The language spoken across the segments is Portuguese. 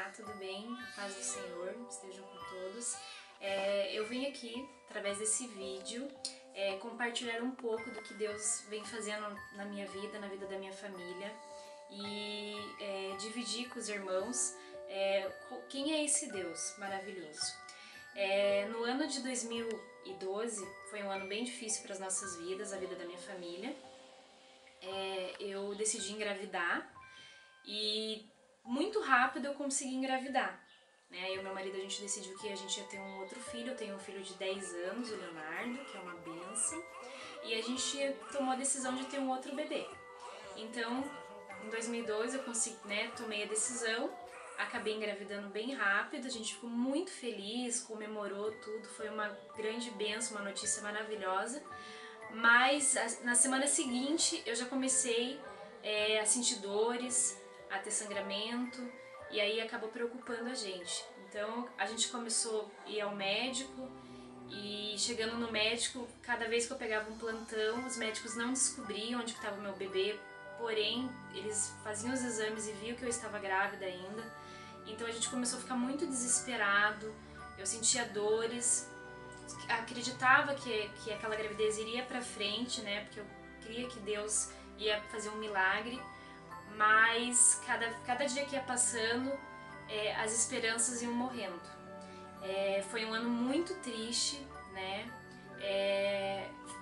Olá, tudo bem? A paz do Senhor esteja com todos. Eu vim aqui, através desse vídeo, compartilhar um pouco do que Deus vem fazendo na minha vida, na vida da minha família e dividir com os irmãos quem é esse Deus maravilhoso. No ano de 2012 foi um ano bem difícil para as nossas vidas, a vida da minha família. Eu decidi engravidar e muito rápido eu consegui engravidar, né? Eu e meu marido, a gente decidiu que a gente ia ter um outro filho. Eu tenho um filho de 10 anos, o Leonardo, que é uma bênção, e a gente tomou a decisão de ter um outro bebê. Então, em 2012 eu consegui, tomei a decisão, acabei engravidando bem rápido, a gente ficou muito feliz, comemorou tudo, foi uma grande bênção, uma notícia maravilhosa. Mas na semana seguinte eu já comecei a sentir dores, a ter sangramento, e aí acabou preocupando a gente. Então a gente começou a ir ao médico, e chegando no médico, cada vez que eu pegava um plantão, os médicos não descobriam onde estava o meu bebê, porém eles faziam os exames e viam que eu estava grávida ainda. Então a gente começou a ficar muito desesperado, eu sentia dores, acreditava que aquela gravidez iria pra frente, né, porque eu cria que Deus ia fazer um milagre, mas cada dia que ia passando, as esperanças iam morrendo. Foi um ano muito triste, né,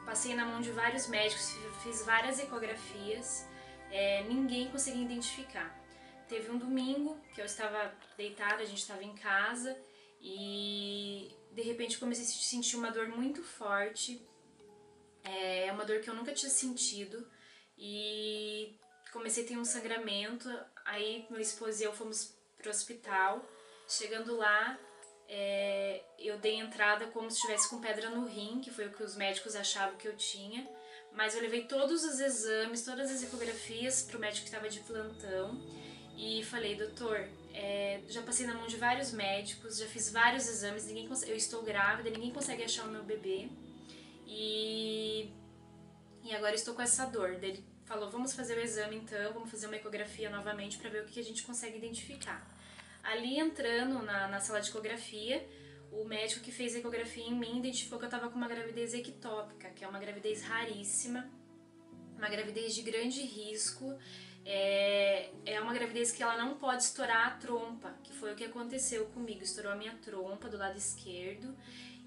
passei na mão de vários médicos, fiz várias ecografias, ninguém conseguia identificar. Teve um domingo que eu estava deitada, a gente estava em casa, e de repente comecei a sentir uma dor muito forte, uma dor que eu nunca tinha sentido, e comecei a ter um sangramento. Aí meu esposo e eu fomos pro hospital. Chegando lá, eu dei entrada como se estivesse com pedra no rim, que foi o que os médicos achavam que eu tinha, mas eu levei todos os exames, todas as ecografias pro médico que estava de plantão e falei: doutor, já passei na mão de vários médicos, já fiz vários exames, eu estou grávida, ninguém consegue achar o meu bebê e agora estou com essa dor. Ele falou: vamos fazer o exame então, vamos fazer uma ecografia novamente para ver o que a gente consegue identificar. Ali entrando na sala de ecografia, o médico que fez a ecografia em mim identificou que eu estava com uma gravidez ectópica, que é uma gravidez raríssima, uma gravidez de grande risco. É uma gravidez que ela não pode estourar a trompa, que foi o que aconteceu comigo. Estourou a minha trompa do lado esquerdo,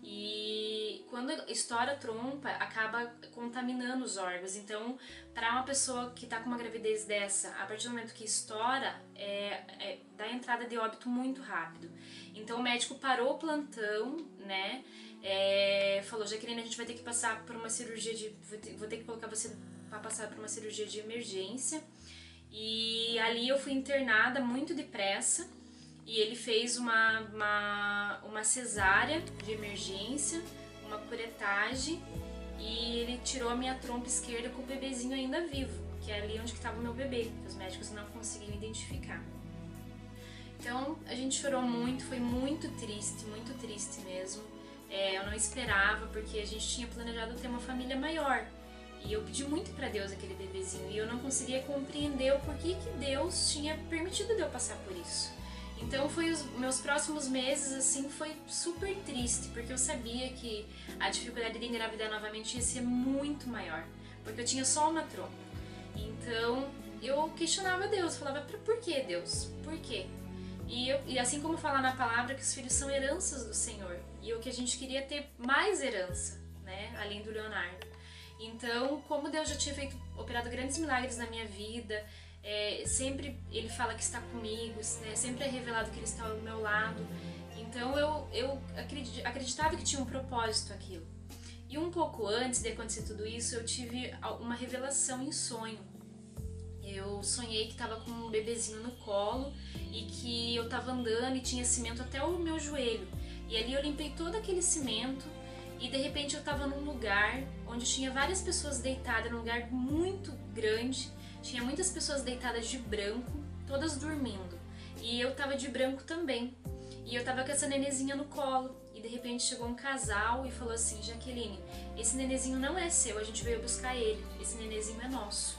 e quando estoura a trompa acaba contaminando os órgãos. Então, para uma pessoa que está com uma gravidez dessa, a partir do momento que estoura, dá entrada de óbito muito rápido. Então o médico parou o plantão, né? Falou: Jaqueline, a gente vai ter que passar por uma cirurgia vou ter que colocar você para passar por uma cirurgia de emergência. E ali eu fui internada muito depressa, e ele fez uma cesárea de emergência, uma curetagem, e ele tirou a minha trompa esquerda com o bebezinho ainda vivo, que é ali onde estava o meu bebê, que os médicos não conseguiam identificar. Então a gente chorou muito, foi muito triste mesmo. Eu não esperava, porque a gente tinha planejado ter uma família maior. E eu pedi muito pra Deus aquele bebezinho, e eu não conseguia compreender o porquê que Deus tinha permitido de eu passar por isso. Então foi os meus próximos meses, assim, foi super triste, porque eu sabia que a dificuldade de engravidar novamente ia ser muito maior, porque eu tinha só uma trompa. Então eu questionava Deus, falava: por que, Deus? Por quê? E assim como fala na palavra que os filhos são heranças do Senhor, e o que a gente queria ter mais herança, né, além do Leonardo. Então, como Deus já tinha operado grandes milagres na minha vida, sempre Ele fala que está comigo, né? Sempre é revelado que Ele está ao meu lado. Então eu acreditava que tinha um propósito aquilo. E um pouco antes de acontecer tudo isso, eu tive uma revelação em sonho. Eu sonhei que estava com um bebezinho no colo e que eu estava andando e tinha cimento até o meu joelho. E ali eu limpei todo aquele cimento, e de repente eu estava num lugar onde tinha várias pessoas deitadas, num lugar muito grande, tinha muitas pessoas deitadas de branco, todas dormindo, e eu estava de branco também, e eu estava com essa nenezinha no colo, e de repente chegou um casal e falou assim: Jaqueline, esse nenezinho não é seu, a gente veio buscar ele, esse nenezinho é nosso.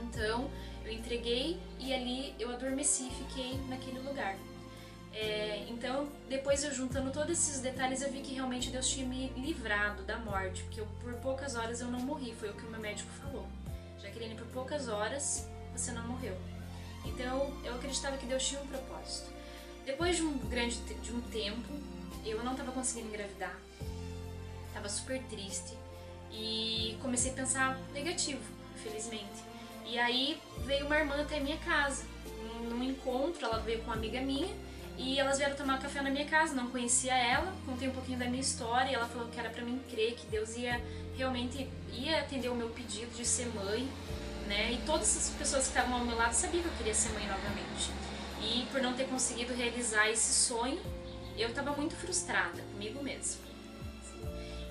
Então Eu entreguei e ali eu adormeci e fiquei naquele lugar. Então, depois eu juntando todos esses detalhes, eu vi que realmente Deus tinha me livrado da morte, porque por poucas horas eu não morri, foi o que o meu médico falou. Jaqueline, por poucas horas você não morreu. Então, eu acreditava que Deus tinha um propósito. Depois de um tempo, eu não estava conseguindo engravidar, estava super triste e comecei a pensar negativo, infelizmente. E aí veio uma irmã até a minha casa, num encontro, ela veio com uma amiga minha e elas vieram tomar café na minha casa, não conhecia ela, contei um pouquinho da minha história e ela falou que era pra mim crer que Deus realmente ia atender o meu pedido de ser mãe, né? E todas as pessoas que estavam ao meu lado sabiam que eu queria ser mãe novamente. E por não ter conseguido realizar esse sonho, eu estava muito frustrada comigo mesma.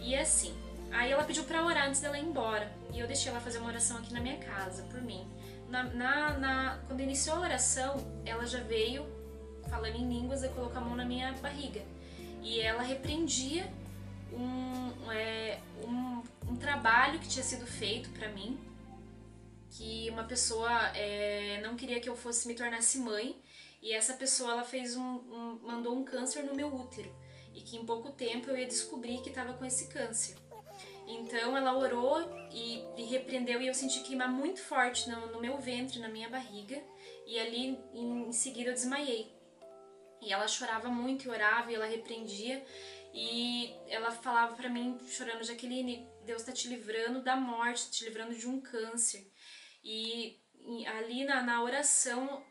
E assim, aí ela pediu pra orar antes dela ir embora. E eu deixei ela fazer uma oração aqui na minha casa, por mim. Quando iniciou a oração, ela já veio falando em línguas e colocou a mão na minha barriga. E ela repreendia um trabalho que tinha sido feito pra mim, que uma pessoa não queria que eu fosse me tornasse mãe, e essa pessoa ela mandou um câncer no meu útero, e que em pouco tempo eu ia descobrir que estava com esse câncer. Então ela orou e repreendeu, e eu senti queimar muito forte no meu ventre, na minha barriga, e ali em seguida eu desmaiei. E ela chorava muito e orava, e ela repreendia, e ela falava pra mim, chorando, Jaqueline, Deus tá te livrando da morte, tá te livrando de um câncer. E ali na oração,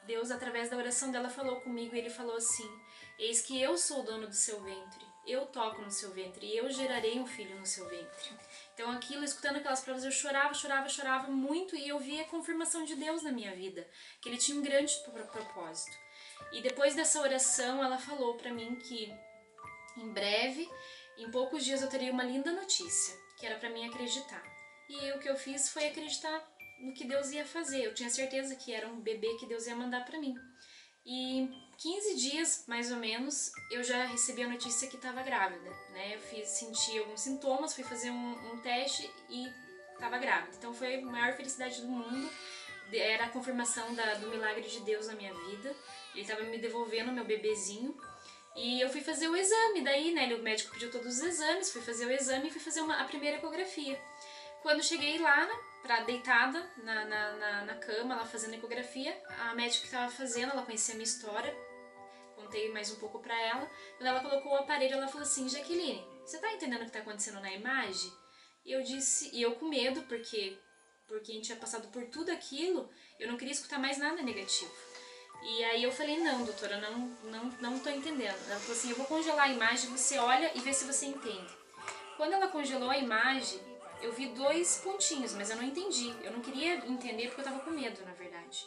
Deus, através da oração dela, falou comigo, e ele falou assim: eis que eu sou o dono do seu ventre, eu toco no seu ventre, e eu gerarei um filho no seu ventre. Então aquilo, escutando aquelas palavras, eu chorava muito, e eu via a confirmação de Deus na minha vida, que ele tinha um grande propósito. E depois dessa oração, ela falou pra mim que em breve, em poucos dias, eu teria uma linda notícia, que era pra mim acreditar. E o que eu fiz foi acreditar no que Deus ia fazer. Eu tinha certeza que era um bebê que Deus ia mandar pra mim. E em 15 dias, mais ou menos, eu já recebi a notícia que estava grávida, né? Eu senti alguns sintomas, fui fazer um teste e estava grávida. Então foi a maior felicidade do mundo. Era a confirmação do milagre de Deus na minha vida. Ele estava me devolvendo meu bebezinho. E eu fui fazer o exame, daí, né? O médico pediu todos os exames, fui fazer o exame e fui fazer a primeira ecografia. Quando cheguei lá, deitada na cama, lá fazendo ecografia, a médica que estava fazendo, ela conhecia a minha história, contei mais um pouco pra ela. Quando ela colocou o aparelho, ela falou assim: Jaqueline, você tá entendendo o que tá acontecendo na imagem? E eu disse, e eu com medo, porque a gente tinha passado por tudo aquilo, eu não queria escutar mais nada negativo. E aí eu falei: não, doutora, não tô entendendo. Ela falou assim: eu vou congelar a imagem, você olha e vê se você entende. Quando ela congelou a imagem, eu vi 2 pontinhos, mas eu não entendi. Eu não queria entender porque eu tava com medo, na verdade.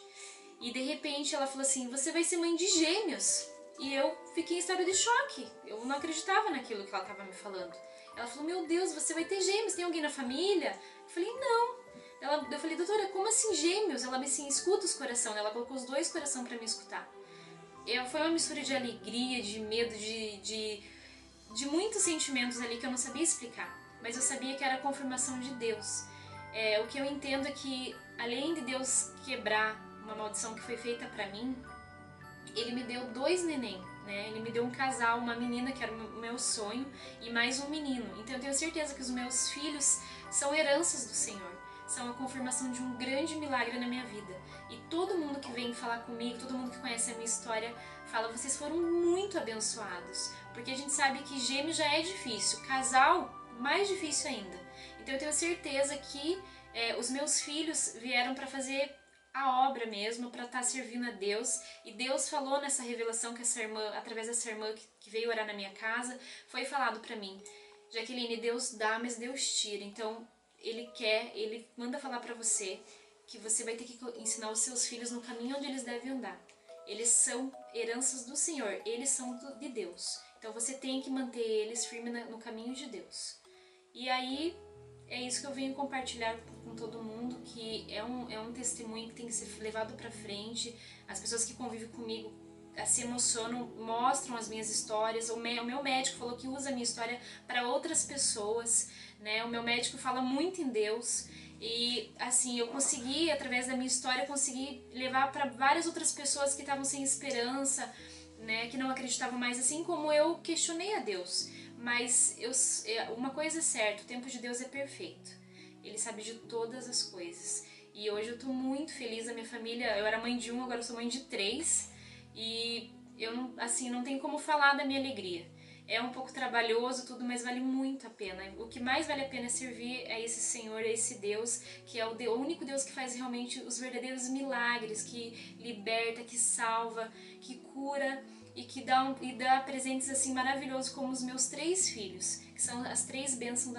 E de repente ela falou assim: você vai ser mãe de gêmeos. E eu fiquei em estado de choque. Eu não acreditava naquilo que ela tava me falando. Ela falou: meu Deus, você vai ter gêmeos, tem alguém na família? Eu falei: não. Eu falei: doutora, como assim gêmeos? Ela me assim, escuta os corações. Ela colocou os 2 corações pra me escutar. Foi uma mistura de alegria, de medo, de muitos sentimentos ali que eu não sabia explicar. Mas eu sabia que era a confirmação de Deus. O que eu entendo é que, além de Deus quebrar uma maldição que foi feita pra mim, ele me deu 2 neném, né? Ele me deu um casal, uma menina, que era o meu sonho, e mais um menino. Então eu tenho certeza que os meus filhos são heranças do Senhor. São a confirmação de um grande milagre na minha vida. E todo mundo que vem falar comigo, todo mundo que conhece a minha história, fala: vocês foram muito abençoados. Porque a gente sabe que gêmeo já é difícil, casal, mais difícil ainda. Então eu tenho certeza que os meus filhos vieram para fazer a obra mesmo, para estar servindo a Deus. E Deus falou nessa revelação que essa irmã, através dessa irmã que veio orar na minha casa, foi falado para mim: Jaqueline, Deus dá, mas Deus tira. Então Ele manda falar para você que você vai ter que ensinar os seus filhos no caminho onde eles devem andar. Eles são heranças do Senhor, eles são de Deus. Então você tem que manter eles firmes no caminho de Deus. E aí é isso que eu venho compartilhar com todo mundo, que é um testemunho que tem que ser levado para frente. As pessoas que convivem comigo se emocionam, mostram as minhas histórias. O meu médico falou que usa a minha história para outras pessoas, né? O meu médico fala muito em Deus E assim, eu consegui, através da minha história, consegui levar para várias outras pessoas que estavam sem esperança, né, que não acreditavam mais, assim como eu questionei a Deus. Mas uma coisa é certa, o tempo de Deus é perfeito. Ele sabe de todas as coisas. E hoje eu tô muito feliz, a minha família, eu era mãe de um, agora eu sou mãe de 3. E eu não, assim, não tenho como falar da minha alegria. É um pouco trabalhoso tudo, mas vale muito a pena. O que mais vale a pena é servir a esse Senhor, a esse Deus, que é o único Deus que faz realmente os verdadeiros milagres, que liberta, que salva, que cura e que dá presentes assim maravilhosos como os meus 3 filhos, que são as 3 bênçãos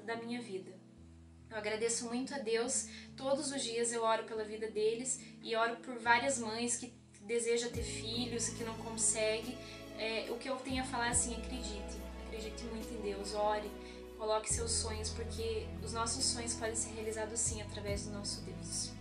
da minha vida. Eu agradeço muito a Deus, todos os dias eu oro pela vida deles e oro por várias mães que desejam ter filhos e que não conseguem. O que eu tenho a falar é assim, acredite muito em Deus, ore, coloque seus sonhos, porque os nossos sonhos podem ser realizados sim através do nosso Deus.